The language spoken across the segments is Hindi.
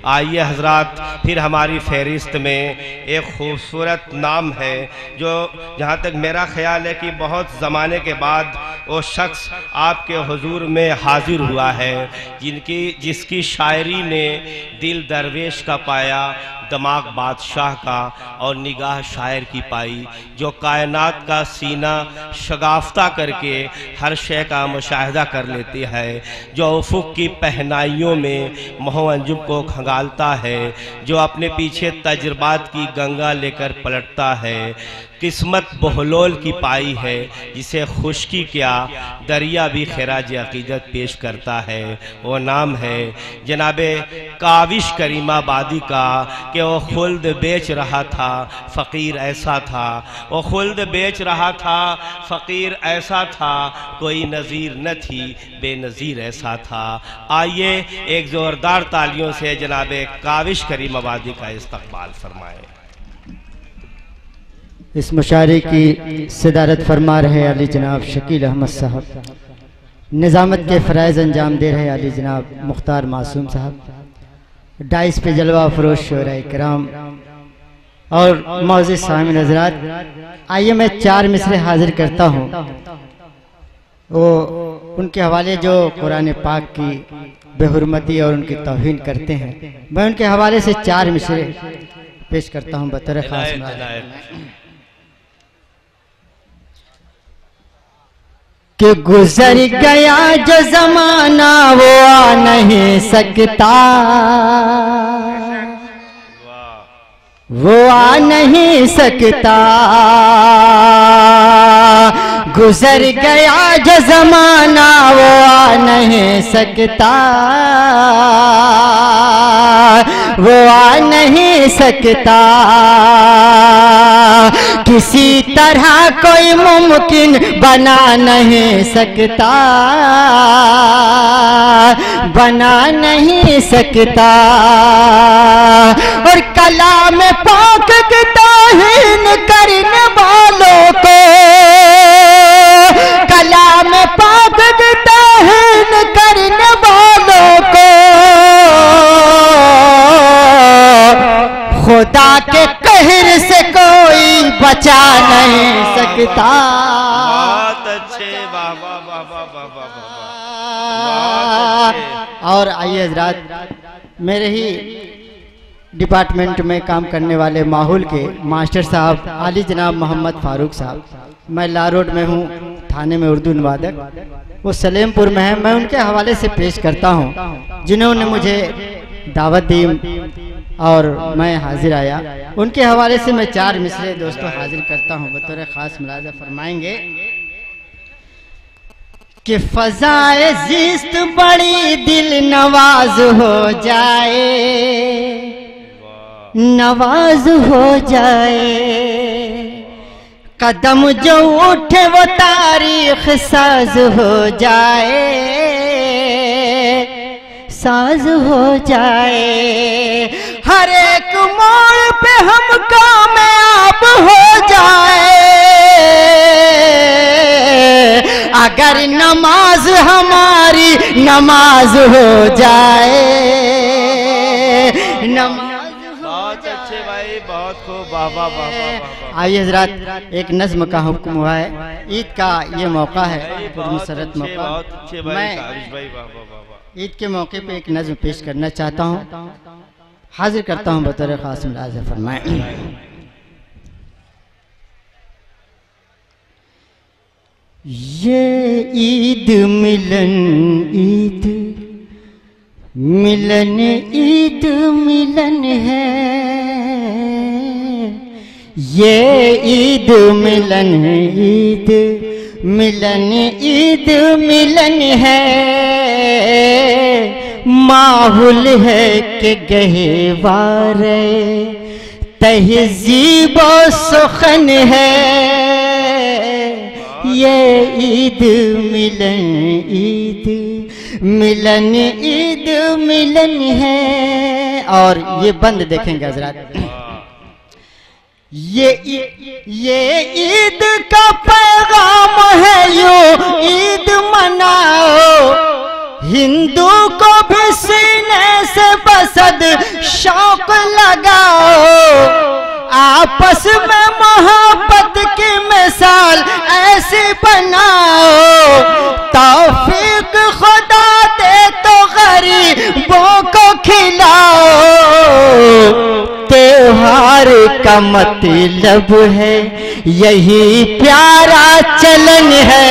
आइए हजरात, फिर हमारी फहरिस्त में एक खूबसूरत नाम है जो जहाँ तक मेरा ख्याल है कि बहुत ज़माने के बाद वो शख्स आपके हुजूर में हाजिर हुआ है, जिसकी शायरी ने दिल दरवेश का पाया, दिमाग बादशाह का और निगाह शायर की पाई, जो कायनात का सीना शगाफ्ता करके हर शय का मुशाहिदा कर लेती है, जो उफुक की पहनाइयों में मोहअंजुम को खंगालता है, जो अपने पीछे तजर्बात की गंगा लेकर पलटता है। किस्मत बहलोल की पाई है, जिसे खुशकी क्या दरिया भी खिराज अकीदत पेश करता है। वो नाम है जनाबे काविश करीमाबादी का कि वो खुल्द बेच रहा था, फ़कीर ऐसा था। वो खुल्द बेच रहा था, फ़कीर ऐसा था, कोई नज़ीर न थी, बेनज़ीर ऐसा था। आइए एक ज़ोरदार तालियों से जनाबे काविश करीमाबादी का इस्तक़बाल फरमाएँ। इस मुशायरे की सदारत फरमा रहे अली जनाब शकील अहमद साहब, निज़ामत के फ़राइज़ अंजाम दे रहे अली जनाब मुख्तार मासूम साहब, डाइस पे जलवा फरोश शोराए कराम और मौजूद सामिन हज़रात। आइए मैं 4 मिसरे हाजिर करता हूँ, वो उनके हवाले जो कुरान पाक की बेहुरमती और उनकी तौहीन करते हैं, मैं उनके हवाले से 4 मिसरे पेश करता हूँ बतौर खास। कि गुजर गया जो जमाना वो आ नहीं सकता, वो आ नहीं सकता। गुजर गया जो जमाना वो आ नहीं सकता, वो आ नहीं सकता। किसी तरह कोई मुमकिन बना नहीं सकता, बना नहीं सकता। और कलाम पाक की तौहीन करने वालों को, कलाम पाक की तौहीन करने वालों को खुदा के कहर से कोई बचा नहीं सकता। बहुत अच्छे, वाह वाह वाह वाह वाह वाह। और आइए हजरात, मेरे ही डिपार्टमेंट में काम करने वाले माहौल के मास्टर साहब आली जनाब मोहम्मद फारूक साहब, मैं ला रोड में हूँ, थाने में उर्दू अनुवादक, वो सलेमपुर में है। मैं उनके हवाले से पेश करता हूँ, जिन्होंने मुझे दावत दी और मैं हाजिर आया। उनके हवाले से मैं 4 मिसरे दोस्तों हाजिर करता हूँ, बतौर खास मुलाजा फरमाएंगे कि फ़ज़ाए ज़िस्त बड़ी दिल नवाज हो जाए, नवाज हो जाए। कदम जो उठे वो तारीख साज हो जाए, साज हो जाए। हर एक मोड़ पे हम कामयाब हो जाए, अगर नमाज हमारी नमाज हो जाए, नमाज। बहुत अच्छे भाई, बहुत खूब, वाह वाह वाह वाह। आइए हजरात, एक नज्म का हुक्म हुआ है, ईद का ये मौका है, मुसरत मौका। बहुत अच्छे भाई, मैं काविश भाई, वाह वाह वाह वाह। ईद के मौके पे एक नज्म पेश करना चाहता हूँ, हाजिर करता हूँ बतौर खास मुलाज़ा फरमाएं। ये ईद मिलन, ईद मिलन, ईद मिलन है। ये ईद मिलन, ईद मिलन, ईद मिलन है। माहौल है कि गहवारे तहज़ीब व सुखन है। ये ईद मिलन, ईद मिलन, ईद मिलन है। और ये बंद देखेंगे हजरात, ये ईद का पैगाम है, यो ईद मनाओ, हिंदू को भी सीने से बसद शौक लगाओ, आपस में मोहब्बत की मिसाल ऐसी बनाओ, तौफीक खुदा दे तो गरीबों को खिलाओ। त्योहार का मतलब है यही प्यारा चलन है,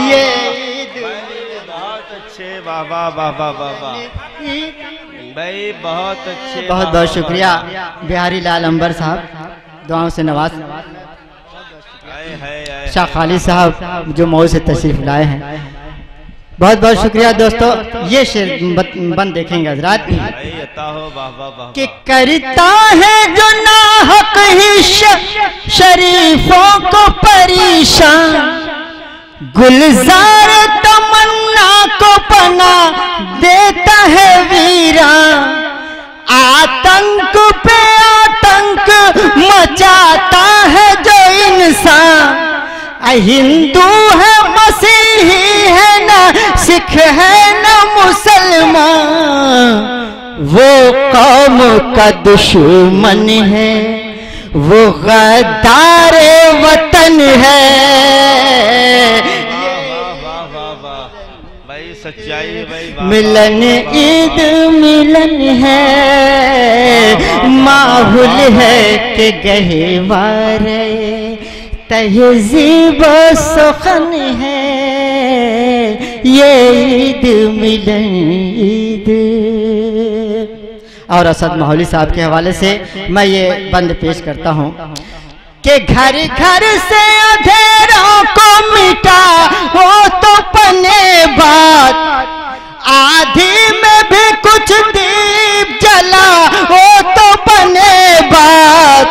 ये बहुत अच्छे, वाह वाह वाह वाह वाह वाह भाई, बहुत अच्छे। बहुत बहुत शुक्रिया बिहारी लाल अंबर साहब, दुआओं से नवाज। शाह खालिद साहब जो मऊ से तशरीफ लाए हैं, बहुत बहुत शुक्रिया दोस्तों। ये शेर बंद देखेंगे हजरात कि करता है जो नाहक ही शरीफों को परेशान, गुलजार तमन्ना को पना देता है वीरा, आतंक पे आतंक मचाता है जो इंसान, हिंदू है मसीही है ना सिख है ना मुसलमान, वो कौम का दुश्मन है, वो गद्दार वतन है। सच्चाई भाई, मिलन ईद मिलन है, माहौल है कि गहवार तहजीब सुखन है, ये ईद मिलन ईद। और असद माहौली साहब के हवाले से मैं ये बंद पेश करता हूँ कि घर घर से अंधेरों को मिटा हो तो पने बात, आधी में भी कुछ दीप जला हो तो बने बात,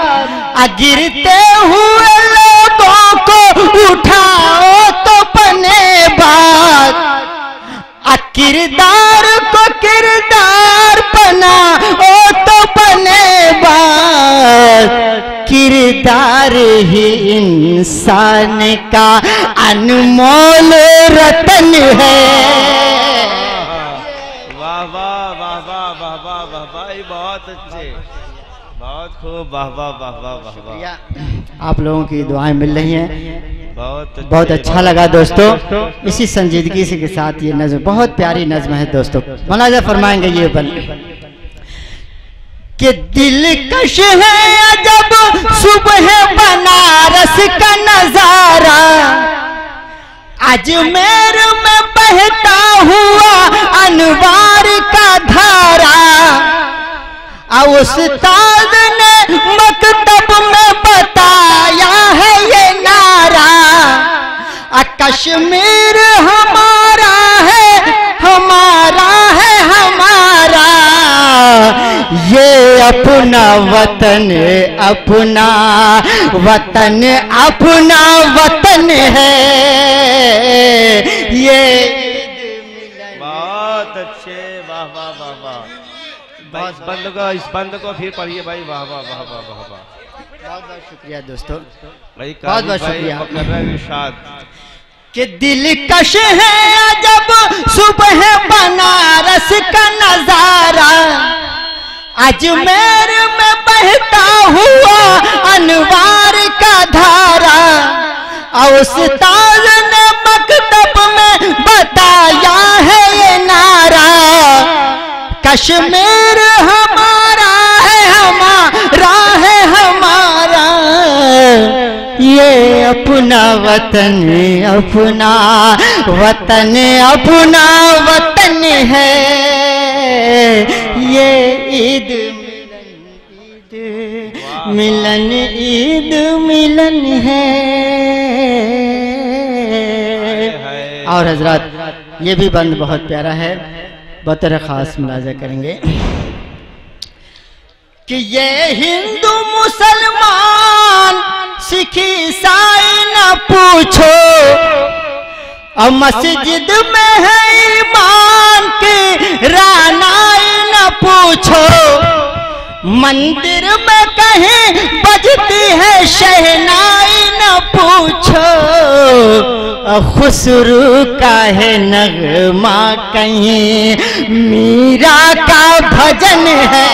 गिरते हुए लोगों को उठाओ तो बने बात, किरदार को किरदार बना ओ तो बने बात, किरदार ही इंसान का अनमोल रतन है। वाह वाह वाह वाह वाह वाह वाह भाई, बहुत अच्छे, बहुत खूब, वाह वाह वाह वाह वाह वाह। आप लोगों की दुआएं मिल रही हैं, बहुत अच्छा लगा दोस्तों। इसी संजीदगी से के साथ ये नज़्म, बहुत प्यारी नज़्म है दोस्तों, मुलाजा फरमाएंगे ये बन कि दिलकश है जब सुबह बनारस का नजारा, अजमेर में बहता हुआ अनवार का धारा, उस्ताद ने मकतब में बताया है ये नारा, कश्मीर हमारा है हमारा है हमारा, ये अपना वतन अपना वतन अपना वतन है, ये बहुत अच्छे, वाह वाह वाह वाह। इस बंद को फिर पढ़िए भाई, वाह वाह वाह वाह वाह वाह। बहुत बहुत शुक्रिया दोस्तों भाई, बहुत बहुत शुक्रिया। इरशाद कि दिलकश है जब सुबह बनारस का नजारा, अजमेर में बहता हुआ अनवार का धारा, उस्ताद ने मकतब में बताया है ये नारा, कश्मीर हमारा है हमारा है हमारा, ये अपना वतन अपना वतन अपना वतन है, ये ईद मिलन ईद मिलन है। और हजरत ये भी बंद बहुत प्यारा है, बतौर खास मुलाजा करेंगे कि ये हिंदू मुसलमान सिख ईसाई न पूछो, और मस्जिद में है ईमान की रानाई न पूछो, मंदिर में कहीं बजती है शहनाई न पूछो खुसरू का है नगमा कहीं मीरा का भजन है।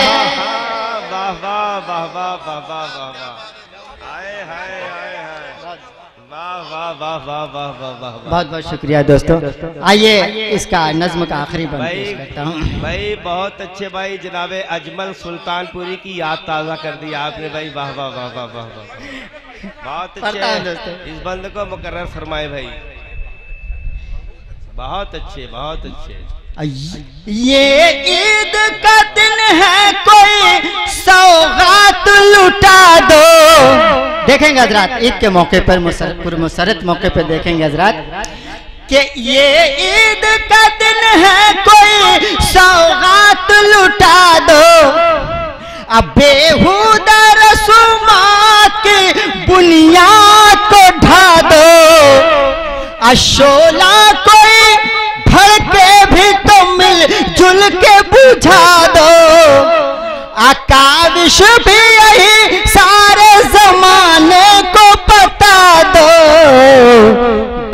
वाह वाह वाह वाह वाह वाह वाह वाह, आए हाय आए हाय, वाह वाह वाह वाह वाह वाह वाह। बहुत बहुत शुक्रिया दोस्तों। आइए इसका नज्म का आखिरी बंद पेश करता हूँ। भाई बहुत अच्छे भाई, जनाबे अजमल सुल्तानपुरी की याद ताज़ा कर दी आपने भाई, वाह वाह वाह वाह वाह वाह, बहुत अच्छे। इस बंद को मुकर्रर फरमाए भाई, बहुत अच्छे बहुत अच्छे। ये ईद का दिन है कोई सौगात लुटा दो। देखेंगे हजरात ईद के मौके पर मुसरत मौके पर देखेंगे हजरात कि ये ईद का दिन है कोई सौगात लुटा दो। अब बेहुदा रसूमात की बुनियाद को ढा दो। अशोला कोई भड़के भी तो मिल जुल के बुझा दो। आकाश भी यही सारे जमाने को बता दो।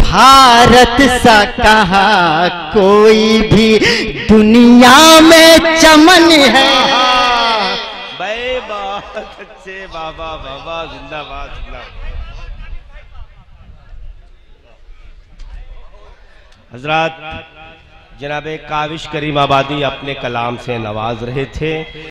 भारत सा कहा कोई भी दुनिया में चमन है। भाई बहुत अच्छे, बाबा बाबा जिंदाबाद जिंदाबाद। हजरात जनाबे काविश करीम आबादी अपने कलाम से नवाज रहे थे।